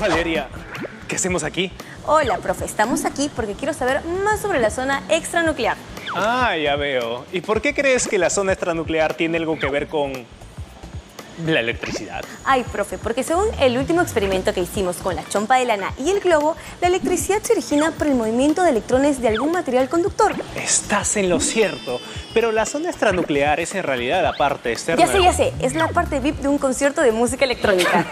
Valeria, ¿qué hacemos aquí? Hola, profe. Estamos aquí porque quiero saber más sobre la zona extranuclear. Ah, ya veo. ¿Y por qué crees que la zona extranuclear tiene algo que ver con la electricidad? Ay, profe, porque según el último experimento que hicimos con la chompa de lana y el globo, la electricidad se origina por el movimiento de electrones de algún material conductor. Estás en lo cierto, pero la zona extranuclear es en realidad la parte externa. Ya sé. Es la parte VIP de un concierto de música electrónica.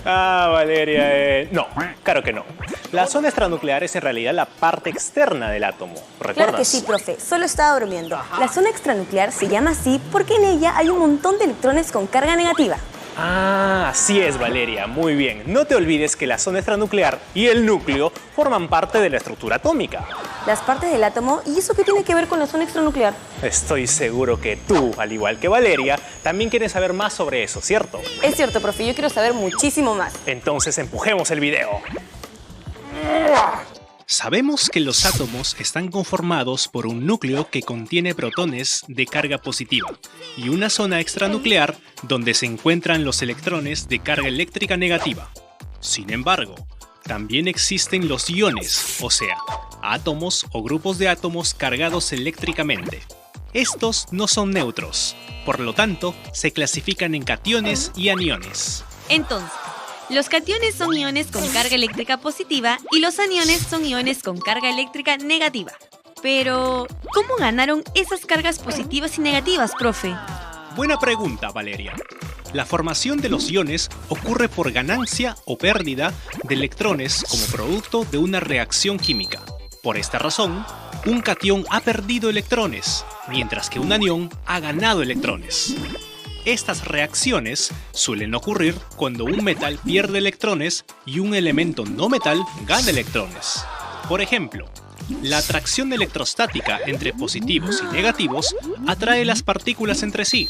Valeria, no, claro que no. La zona extranuclear es en realidad la parte externa del átomo, ¿recuerdas? Claro que sí, profe. Solo estaba bromeando. La zona extranuclear se llama así porque en ella hay un montón de electrones con carga negativa. Así es, Valeria. Muy bien. No te olvides que la zona extranuclear y el núcleo forman parte de la estructura atómica. Las partes del átomo, ¿y eso qué tiene que ver con la zona extranuclear? Estoy seguro que tú, al igual que Valeria, también quieres saber más sobre eso, ¿cierto? Es cierto, profe. Yo quiero saber muchísimo más. Entonces empujemos el video. Sabemos que los átomos están conformados por un núcleo que contiene protones de carga positiva y una zona extranuclear donde se encuentran los electrones de carga eléctrica negativa. Sin embargo, también existen los iones, o sea, átomos o grupos de átomos cargados eléctricamente. Estos no son neutros, por lo tanto, se clasifican en cationes y aniones. Entonces, los cationes son iones con carga eléctrica positiva y los aniones son iones con carga eléctrica negativa. Pero, ¿cómo ganaron esas cargas positivas y negativas, profe? Buena pregunta, Valeria. La formación de los iones ocurre por ganancia o pérdida de electrones como producto de una reacción química. Por esta razón, un catión ha perdido electrones, mientras que un anión ha ganado electrones. Estas reacciones suelen ocurrir cuando un metal pierde electrones y un elemento no metal gana electrones. Por ejemplo, la atracción electrostática entre positivos y negativos atrae las partículas entre sí,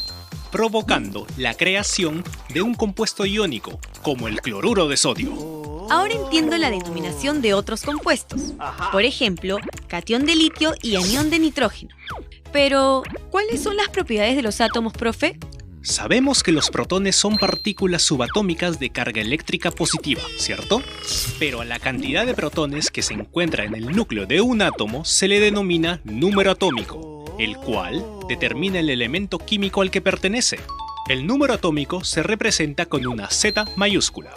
provocando la creación de un compuesto iónico, como el cloruro de sodio. Ahora entiendo la denominación de otros compuestos. Por ejemplo, catión de litio y anión de nitrógeno. Pero, ¿cuáles son las propiedades de los átomos, profe? Sabemos que los protones son partículas subatómicas de carga eléctrica positiva, ¿cierto? Pero a la cantidad de protones que se encuentra en el núcleo de un átomo se le denomina número atómico, el cual determina el elemento químico al que pertenece. El número atómico se representa con una Z mayúscula.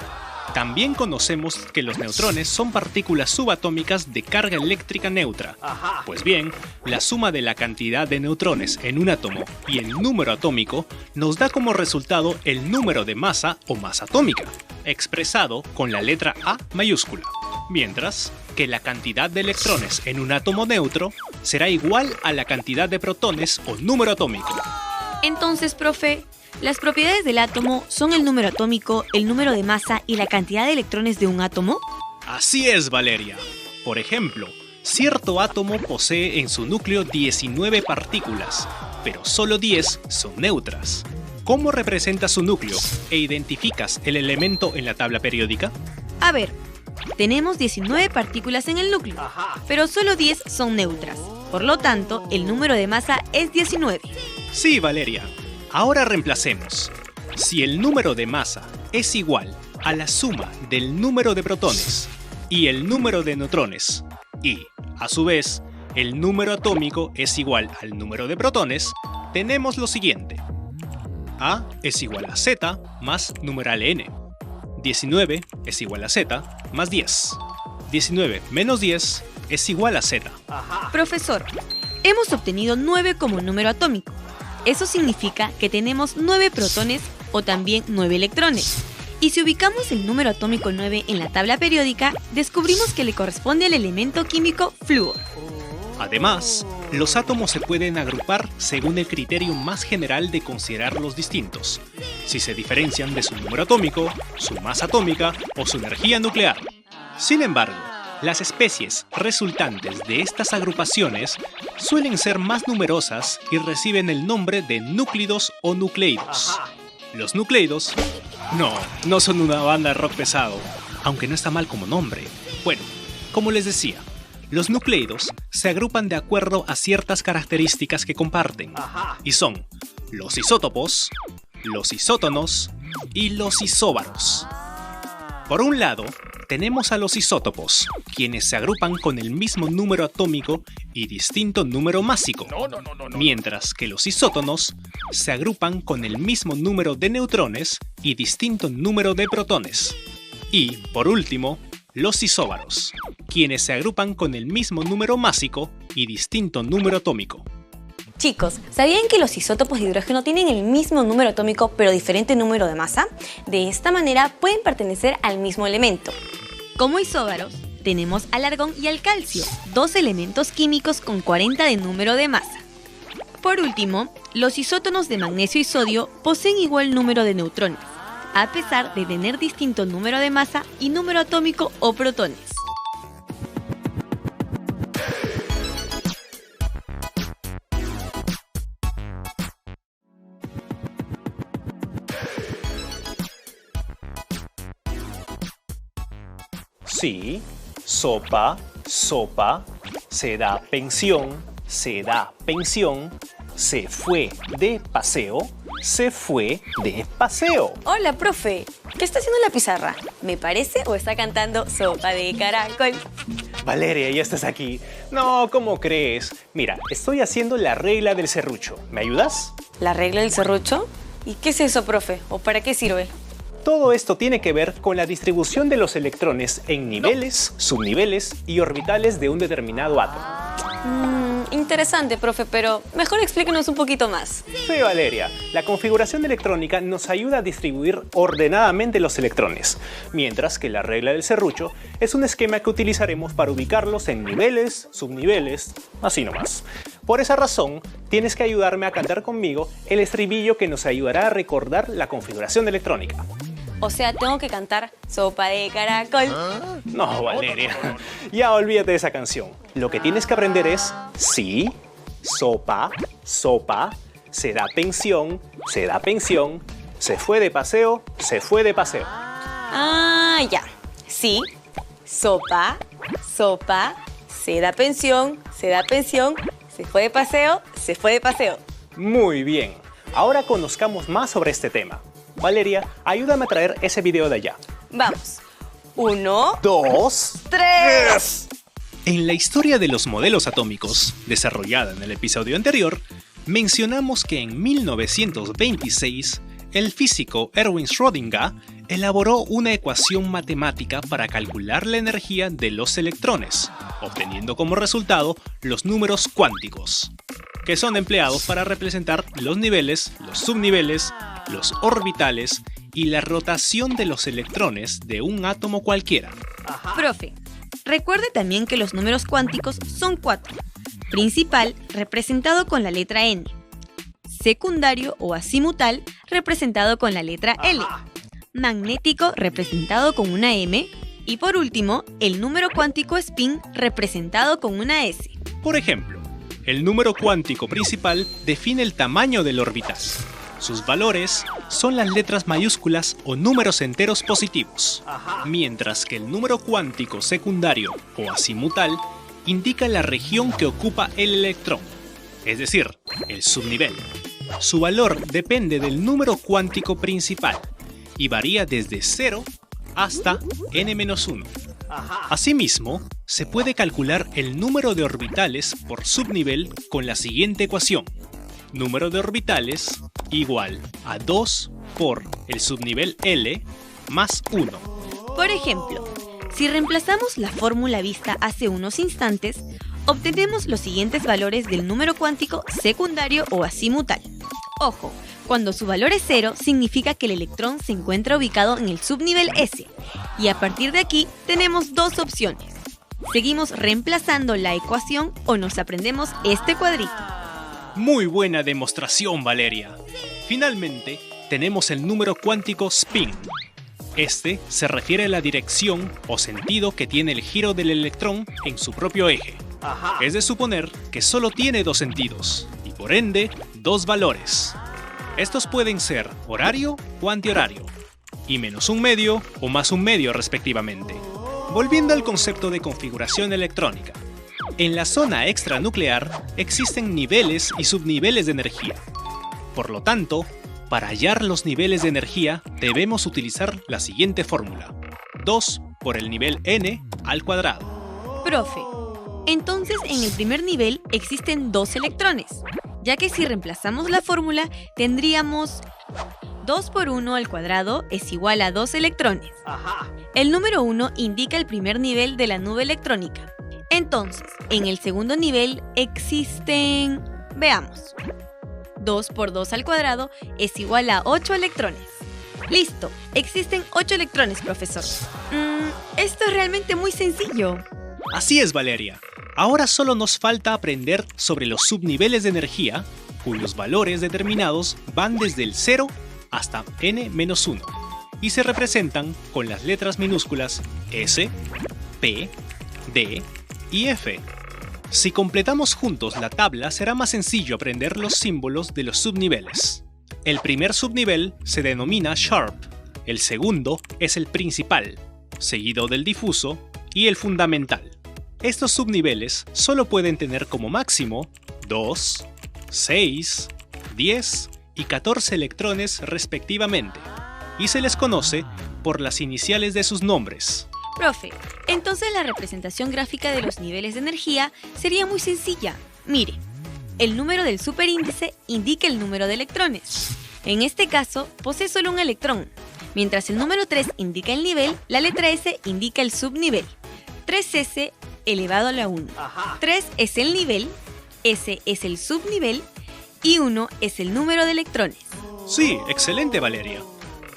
También conocemos que los neutrones son partículas subatómicas de carga eléctrica neutra. Pues bien, la suma de la cantidad de neutrones en un átomo y el número atómico nos da como resultado el número de masa o masa atómica, expresado con la letra A mayúscula. Mientras que la cantidad de electrones en un átomo neutro será igual a la cantidad de protones o número atómico. Entonces, profe, ¿las propiedades del átomo son el número atómico, el número de masa y la cantidad de electrones de un átomo? Así es, Valeria. Por ejemplo, cierto átomo posee en su núcleo 19 partículas, pero solo 10 son neutras. ¿Cómo representa su núcleo e identificas el elemento en la tabla periódica? A ver, tenemos 19 partículas en el núcleo, pero solo 10 son neutras. Por lo tanto, el número de masa es 19. Sí, Valeria. Ahora reemplacemos. Si el número de masa es igual a la suma del número de protones y el número de neutrones, y, a su vez, el número atómico es igual al número de protones, tenemos lo siguiente. A es igual a Z más numeral N. 19 es igual a Z más 10. 19 menos 10 es igual a Z. Profesor, hemos obtenido 9 como número atómico. Eso significa que tenemos 9 protones o también 9 electrones. Y si ubicamos el número atómico 9 en la tabla periódica, descubrimos que le corresponde al elemento químico flúor. Además, los átomos se pueden agrupar según el criterio más general de considerarlos distintos, si se diferencian de su número atómico, su masa atómica o su energía nuclear. Sin embargo, las especies resultantes de estas agrupaciones suelen ser más numerosas y reciben el nombre de núclidos o nucleidos. Los nucleidos no son una banda de rock pesado, aunque no está mal como nombre. Bueno, como les decía, los nucleidos se agrupan de acuerdo a ciertas características que comparten, y son los isótopos, los isótonos y los isóbaros. Por un lado, tenemos a los isótopos, quienes se agrupan con el mismo número atómico y distinto número másico, mientras que los isótonos se agrupan con el mismo número de neutrones y distinto número de protones. Y, por último, los isóbaros, quienes se agrupan con el mismo número másico y distinto número atómico. Chicos, ¿sabían que los isótopos de hidrógeno tienen el mismo número atómico pero diferente número de masa? De esta manera pueden pertenecer al mismo elemento. Como isóbaros, tenemos al argón y al calcio, dos elementos químicos con 40 de número de masa. Por último, los isótonos de magnesio y sodio poseen igual número de neutrones, a pesar de tener distinto número de masa y número atómico o protones. Sí, sopa, sopa, se da pensión, se da pensión, se fue de paseo, se fue de paseo. Hola, profe. ¿Qué está haciendo en la pizarra? ¿Me parece o está cantando sopa de caracol? Valeria, ya estás aquí. No, ¿cómo crees? Mira, estoy haciendo la regla del serrucho. ¿Me ayudas? ¿La regla del serrucho? ¿Y qué es eso, profe? ¿O para qué sirve? Todo esto tiene que ver con la distribución de los electrones en niveles, subniveles y orbitales de un determinado átomo. Interesante, profe, pero mejor explíquenos un poquito más. Sí, Valeria. La configuración electrónica nos ayuda a distribuir ordenadamente los electrones, mientras que la regla del serrucho es un esquema que utilizaremos para ubicarlos en niveles, subniveles, así nomás. Por esa razón, tienes que ayudarme a cantar conmigo el estribillo que nos ayudará a recordar la configuración electrónica. O sea, tengo que cantar sopa de caracol. No, Valeria, ya olvídate de esa canción. Lo que tienes que aprender es sí, sopa, sopa, se da pensión, se da pensión, se fue de paseo, se fue de paseo. Ah, ya. Sí, sopa, sopa, se da pensión, se da pensión, se fue de paseo, se fue de paseo. Muy bien. Ahora conozcamos más sobre este tema. Valeria, ayúdame a traer ese video de allá. Vamos. 1, 2, 3. En la historia de los modelos atómicos, desarrollada en el episodio anterior, mencionamos que en 1926, el físico Erwin Schrödinger elaboró una ecuación matemática para calcular la energía de los electrones, obteniendo como resultado los números cuánticos, que son empleados para representar los niveles, los subniveles, los orbitales y la rotación de los electrones de un átomo cualquiera. Profe, recuerde también que los números cuánticos son 4. Principal, representado con la letra N. Secundario o azimutal, representado con la letra L. Magnético, representado con una M. Y por último, el número cuántico spin, representado con una S. Por ejemplo, el número cuántico principal define el tamaño del orbital. Sus valores son las letras mayúsculas o números enteros positivos, mientras que el número cuántico secundario o azimutal indica la región que ocupa el electrón, es decir, el subnivel. Su valor depende del número cuántico principal y varía desde 0 hasta n-1. Asimismo, se puede calcular el número de orbitales por subnivel con la siguiente ecuación. Número de orbitales igual a 2 por el subnivel L más 1. Por ejemplo, si reemplazamos la fórmula vista hace unos instantes, obtenemos los siguientes valores del número cuántico secundario o azimutal. Ojo, cuando su valor es 0 significa que el electrón se encuentra ubicado en el subnivel S, y a partir de aquí tenemos dos opciones. Seguimos reemplazando la ecuación o nos aprendemos este cuadrito. Muy buena demostración, Valeria. Finalmente, tenemos el número cuántico spin. Este se refiere a la dirección o sentido que tiene el giro del electrón en su propio eje. Es de suponer que solo tiene dos sentidos y por ende dos valores. Estos pueden ser horario o antihorario, y menos un medio o más un medio respectivamente. Volviendo al concepto de configuración electrónica. En la zona extranuclear existen niveles y subniveles de energía. Por lo tanto, para hallar los niveles de energía debemos utilizar la siguiente fórmula. 2 por el nivel n al cuadrado. Profe, entonces en el primer nivel existen 2 electrones, ya que si reemplazamos la fórmula tendríamos 2 por 1 al cuadrado es igual a 2 electrones. Ajá. El número 1 indica el primer nivel de la nube electrónica. Entonces, en el segundo nivel existen... Veamos. 2 por 2 al cuadrado es igual a 8 electrones. ¡Listo! Existen 8 electrones, profesor. Esto es realmente muy sencillo. Así es, Valeria. Ahora solo nos falta aprender sobre los subniveles de energía, cuyos valores determinados van desde el 0 hasta n-1 y se representan con las letras minúsculas S, P, D y F. Si completamos juntos la tabla, será más sencillo aprender los símbolos de los subniveles. El primer subnivel se denomina Sharp, el segundo es el principal, seguido del difuso y el fundamental. Estos subniveles solo pueden tener como máximo 2, 6, 10 y 14 electrones respectivamente, y se les conoce por las iniciales de sus nombres. Profe, entonces la representación gráfica de los niveles de energía sería muy sencilla. Mire, el número del superíndice indica el número de electrones. En este caso, posee solo un electrón. Mientras el número 3 indica el nivel, la letra S indica el subnivel. 3S elevado a la 1. 3 es el nivel, S es el subnivel y 1 es el número de electrones. Sí, excelente, Valeria.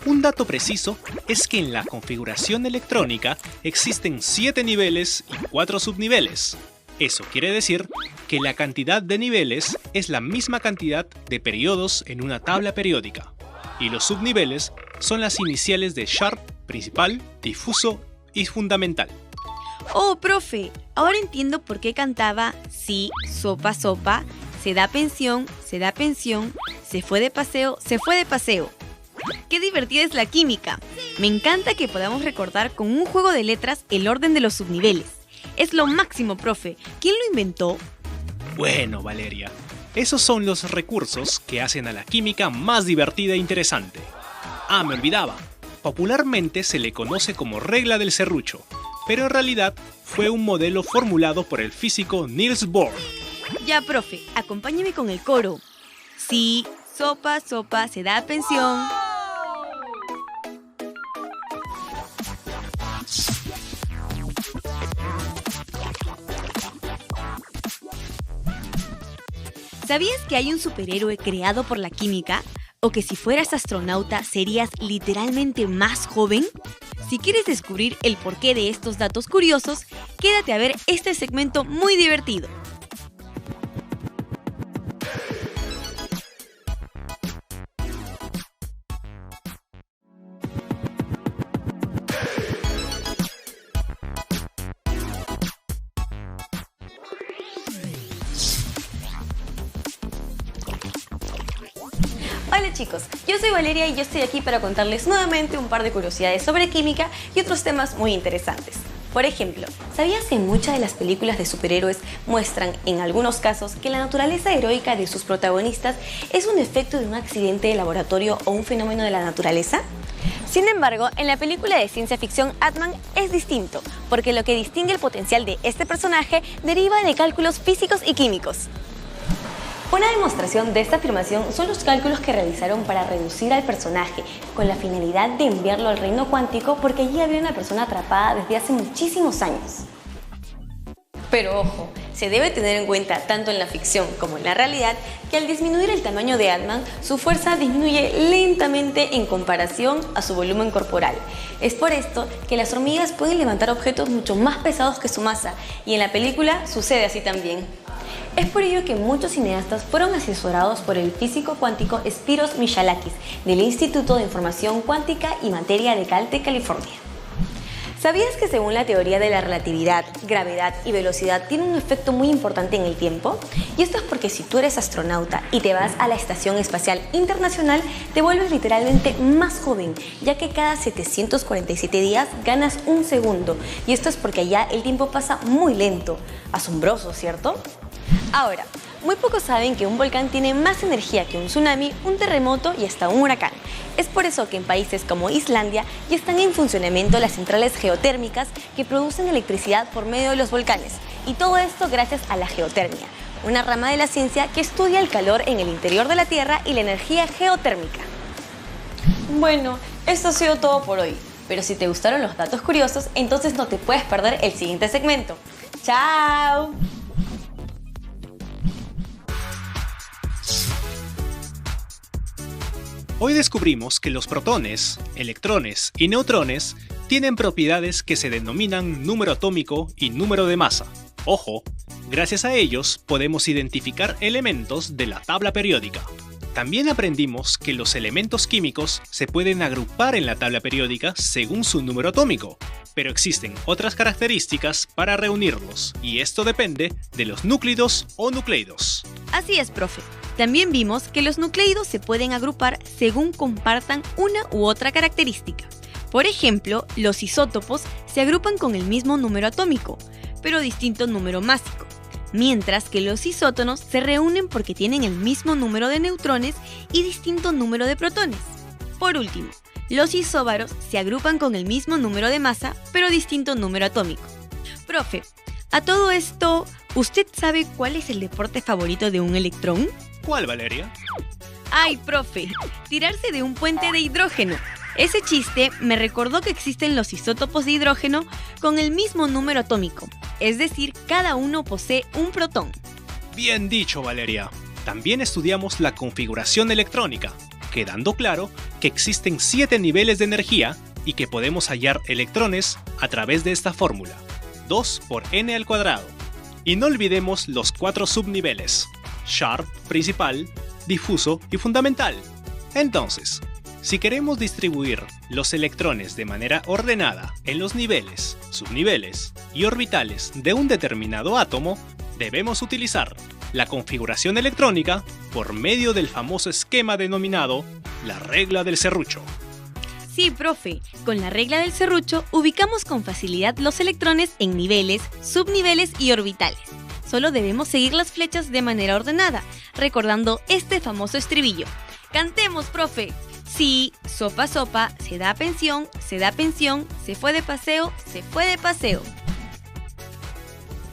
Un dato preciso es que en la configuración electrónica existen 7 niveles y 4 subniveles. Eso quiere decir que la cantidad de niveles es la misma cantidad de periodos en una tabla periódica, y los subniveles son las iniciales de Sharp, principal, difuso y fundamental. Oh, profe, ahora entiendo por qué cantaba sí, sopa, sopa, se da pensión, se da pensión, se fue de paseo, se fue de paseo. ¡Qué divertida es la química! Me encanta que podamos recordar con un juego de letras el orden de los subniveles. Es lo máximo, profe. ¿Quién lo inventó? Bueno, Valeria, esos son los recursos que hacen a la química más divertida e interesante. Ah, me olvidaba. Popularmente se le conoce como regla del serrucho, pero en realidad fue un modelo formulado por el físico Niels Bohr. Ya, profe, acompáñeme con el coro. Sí, sopa, sopa, se da pensión. ¿Sabías que hay un superhéroe creado por la química? ¿O que si fueras astronauta serías literalmente más joven? Si quieres descubrir el porqué de estos datos curiosos, quédate a ver este segmento muy divertido. Hola chicos, yo soy Valeria y yo estoy aquí para contarles nuevamente un par de curiosidades sobre química y otros temas muy interesantes. Por ejemplo, ¿sabías que muchas de las películas de superhéroes muestran, en algunos casos, que la naturaleza heroica de sus protagonistas es un efecto de un accidente de laboratorio o un fenómeno de la naturaleza? Sin embargo, en la película de ciencia ficción Ant-Man es distinto, porque lo que distingue el potencial de este personaje deriva de cálculos físicos y químicos. Una demostración de esta afirmación son los cálculos que realizaron para reducir al personaje, con la finalidad de enviarlo al reino cuántico porque allí había una persona atrapada desde hace muchísimos años. Pero ojo, se debe tener en cuenta tanto en la ficción como en la realidad que al disminuir el tamaño de Ant-Man, su fuerza disminuye lentamente en comparación a su volumen corporal. Es por esto que las hormigas pueden levantar objetos mucho más pesados que su masa, y en la película sucede así también. Es por ello que muchos cineastas fueron asesorados por el físico cuántico Spyros Michalakis del Instituto de Información Cuántica y Materia de Caltech, California. ¿Sabías que según la teoría de la relatividad, gravedad y velocidad tienen un efecto muy importante en el tiempo? Y esto es porque si tú eres astronauta y te vas a la Estación Espacial Internacional, te vuelves literalmente más joven, ya que cada 747 días ganas un segundo. Y esto es porque allá el tiempo pasa muy lento. Asombroso, ¿cierto? Ahora, muy pocos saben que un volcán tiene más energía que un tsunami, un terremoto y hasta un huracán. Es por eso que en países como Islandia ya están en funcionamiento las centrales geotérmicas que producen electricidad por medio de los volcanes. Y todo esto gracias a la geotermia, una rama de la ciencia que estudia el calor en el interior de la Tierra y la energía geotérmica. Bueno, esto ha sido todo por hoy. Pero si te gustaron los datos curiosos, entonces no te puedes perder el siguiente segmento. ¡Chao! Hoy descubrimos que los protones, electrones y neutrones tienen propiedades que se denominan número atómico y número de masa. Ojo, gracias a ellos podemos identificar elementos de la tabla periódica. También aprendimos que los elementos químicos se pueden agrupar en la tabla periódica según su número atómico, pero existen otras características para reunirlos, y esto depende de los núclidos o nucleidos. Así es, profe. También vimos que los nucleidos se pueden agrupar según compartan una u otra característica. Por ejemplo, los isótopos se agrupan con el mismo número atómico, pero distinto número másico, mientras que los isótonos se reúnen porque tienen el mismo número de neutrones y distinto número de protones. Por último, los isóbaros se agrupan con el mismo número de masa, pero distinto número atómico. Profe, a todo esto, ¿usted sabe cuál es el deporte favorito de un electrón? ¿Cuál, Valeria? ¡Ay, profe! Tirarse de un puente de hidrógeno. Ese chiste me recordó que existen los isótopos de hidrógeno con el mismo número atómico, es decir, cada uno posee un protón. Bien dicho, Valeria. También estudiamos la configuración electrónica, quedando claro que existen 7 niveles de energía y que podemos hallar electrones a través de esta fórmula, 2 por n². Y no olvidemos los 4 subniveles: Sharp, principal, difuso y fundamental. Entonces, si queremos distribuir los electrones de manera ordenada en los niveles, subniveles y orbitales de un determinado átomo, debemos utilizar la configuración electrónica por medio del famoso esquema denominado la regla del serrucho. Sí, profe, con la regla del serrucho ubicamos con facilidad los electrones en niveles, subniveles y orbitales. Solo debemos seguir las flechas de manera ordenada, recordando este famoso estribillo. ¡Cantemos, profe! Sí, sopa, sopa, se da pensión, se fue de paseo, se fue de paseo.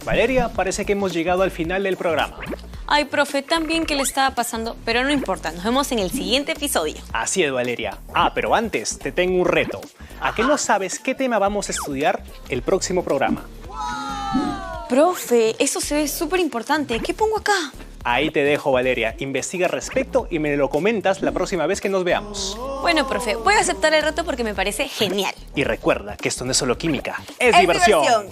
Valeria, parece que hemos llegado al final del programa. Ay, profe, tan bien que le estaba pasando, pero no importa, nos vemos en el siguiente episodio. Así es, Valeria. Pero antes, te tengo un reto. ¿A qué no sabes qué tema vamos a estudiar el próximo programa? Profe, eso se ve súper importante. ¿Qué pongo acá? Ahí te dejo, Valeria. Investiga al respecto y me lo comentas la próxima vez que nos veamos. Bueno, profe, voy a aceptar el reto porque me parece genial. Y recuerda que esto no es solo química, es diversión.